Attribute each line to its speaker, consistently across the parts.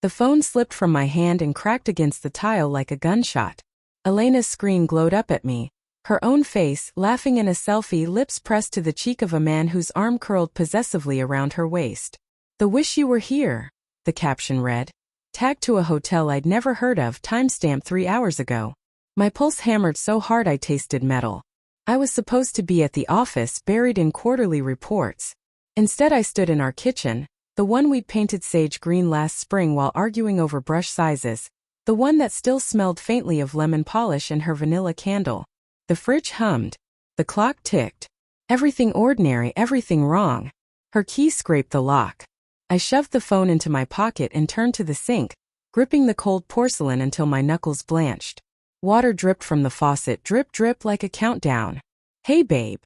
Speaker 1: The phone slipped from my hand and cracked against the tile like a gunshot. Elena's screen glowed up at me, her own face, laughing in a selfie, lips pressed to the cheek of a man whose arm curled possessively around her waist. "The wish you were here," the caption read. Tagged to a hotel I'd never heard of, timestamp 3 hours ago. My pulse hammered so hard I tasted metal. I was supposed to be at the office, buried in quarterly reports. Instead I stood in our kitchen, the one we'd painted sage green last spring while arguing over brush sizes, the one that still smelled faintly of lemon polish and her vanilla candle. The fridge hummed. The clock ticked. Everything ordinary, everything wrong. Her key scraped the lock. I shoved the phone into my pocket and turned to the sink, gripping the cold porcelain until my knuckles blanched. Water dripped from the faucet, drip drip like a countdown. "Hey babe."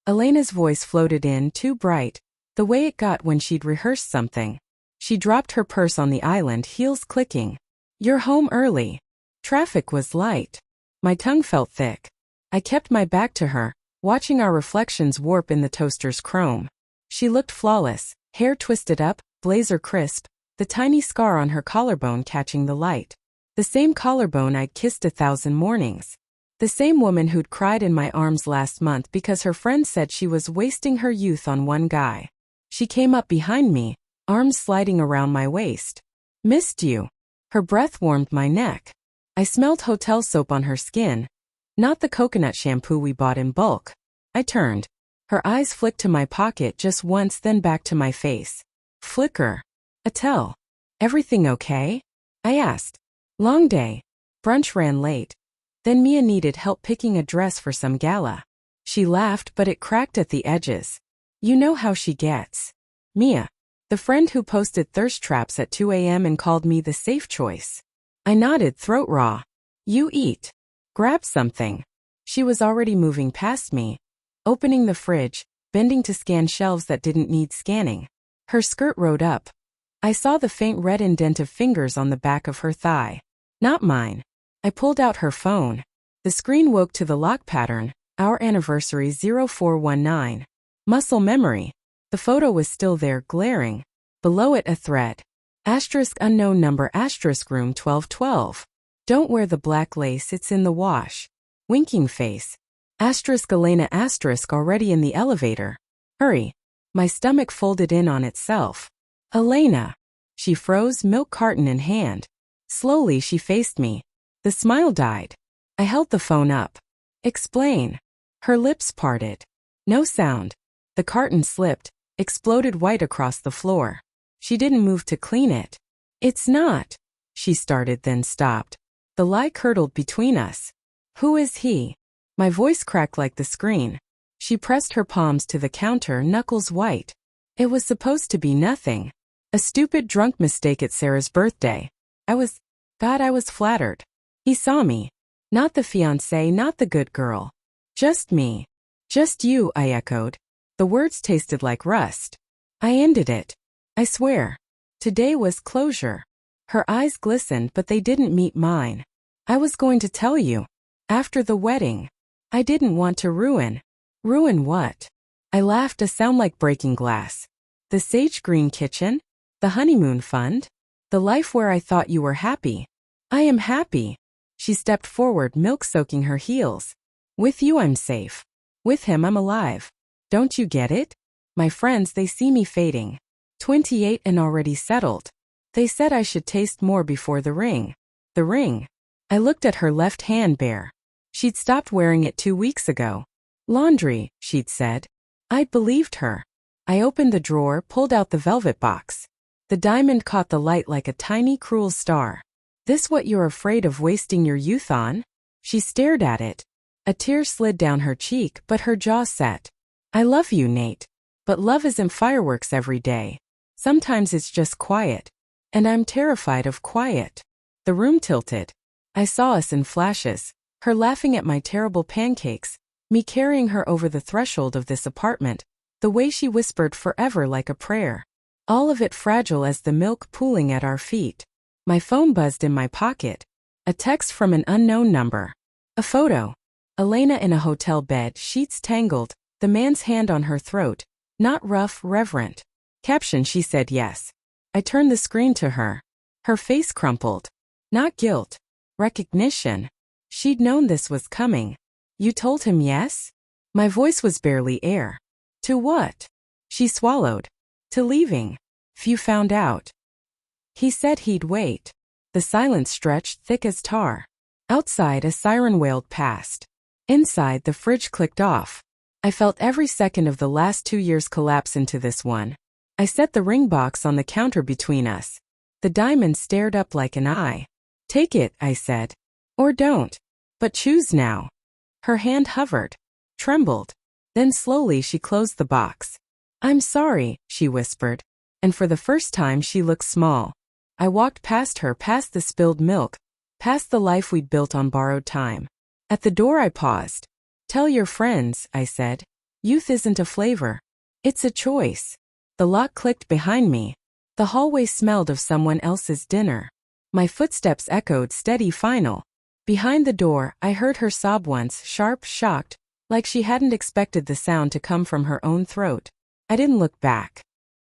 Speaker 1: Elena's voice floated in, too bright, the way it got when she'd rehearsed something. She dropped her purse on the island, heels clicking. "You're home early." Traffic was light. My tongue felt thick. I kept my back to her, watching our reflections warp in the toaster's chrome. She looked flawless, hair twisted up, blazer crisp, the tiny scar on her collarbone catching the light. The same collarbone I'd kissed 1,000 mornings. The same woman who'd cried in my arms last month because her friend said she was wasting her youth on one guy. She came up behind me, arms sliding around my waist. "Missed you." Her breath warmed my neck. I smelled hotel soap on her skin. Not the coconut shampoo we bought in bulk. I turned. Her eyes flicked to my pocket just once, then back to my face. Flicker. "Attell. Everything okay?" I asked. "Long day. Brunch ran late. Then Mia needed help picking a dress for some gala." She laughed, but it cracked at the edges. "You know how she gets." "Mia. The friend who posted thirst traps at 2 a.m. and called me the safe choice." I nodded, throat raw. "You eat. Grab something." She was already moving past me, opening the fridge, bending to scan shelves that didn't need scanning. Her skirt rode up. I saw the faint red indent of fingers on the back of her thigh. Not mine. I pulled out her phone. The screen woke to the lock pattern, our anniversary 0419. Muscle memory. The photo was still there, glaring. Below it a thread. Asterisk unknown number asterisk room 1212. Don't wear the black lace, it's in the wash. Winking face. Asterisk Elena asterisk already in the elevator. Hurry. My stomach folded in on itself. "Elena." She froze, milk carton in hand. Slowly she faced me. The smile died. I held the phone up. "Explain." Her lips parted. No sound. The carton slipped, exploded white across the floor. She didn't move to clean it. "It's not," she started, then stopped. The lie curdled between us. "Who is he?" My voice cracked like the screen. She pressed her palms to the counter, knuckles white. "It was supposed to be nothing. A stupid drunk mistake at Sarah's birthday. I was flattered. He saw me. Not the fiancée, not the good girl. Just me." "Just you," I echoed. The words tasted like rust. "I ended it. I swear. Today was closure." Her eyes glistened, but they didn't meet mine. "I was going to tell you. After the wedding. I didn't want to ruin." "Ruin what?" I laughed, a sound like breaking glass. "The sage green kitchen? The honeymoon fund? The life where I thought you were happy." "I am happy." She stepped forward, milk soaking her heels. "With you I'm safe. With him I'm alive. Don't you get it? My friends, they see me fading. 28 and already settled. They said I should taste more before the ring." "The ring?" I looked at her left hand, bare. She'd stopped wearing it 2 weeks ago. "Laundry," she'd said. I'd believed her. I opened the drawer, pulled out the velvet box. The diamond caught the light like a tiny, cruel star. "This what you're afraid of wasting your youth on?" She stared at it. A tear slid down her cheek, but her jaw set. "I love you, Nate. But love isn't fireworks every day. Sometimes it's just quiet. And I'm terrified of quiet." The room tilted. I saw us in flashes. Her laughing at my terrible pancakes, me carrying her over the threshold of this apartment, the way she whispered forever like a prayer. All of it fragile as the milk pooling at our feet. My phone buzzed in my pocket. A text from an unknown number. A photo. Elena in a hotel bed, sheets tangled, the man's hand on her throat. Not rough, reverent. Caption, she said yes. I turned the screen to her. Her face crumpled. Not guilt. Recognition. She'd known this was coming. You told him yes? My voice was barely air. To what? She swallowed. To leaving. Few found out. He said he'd wait. The silence stretched thick as tar. Outside, a siren wailed past. Inside, the fridge clicked off. I felt every second of the last 2 years collapse into this one. I set the ring box on the counter between us. The diamond stared up like an eye. Take it, I said. Or don't. But choose now. Her hand hovered. Trembled. Then slowly she closed the box. I'm sorry, she whispered. And for the first time she looked small. I walked past her, past the spilled milk, past the life we'd built on borrowed time. At the door I paused. Tell your friends, I said. Youth isn't a flavor. It's a choice. The lock clicked behind me. The hallway smelled of someone else's dinner. My footsteps echoed steady final. Behind the door, I heard her sob once, sharp, shocked, like she hadn't expected the sound to come from her own throat. I didn't look back.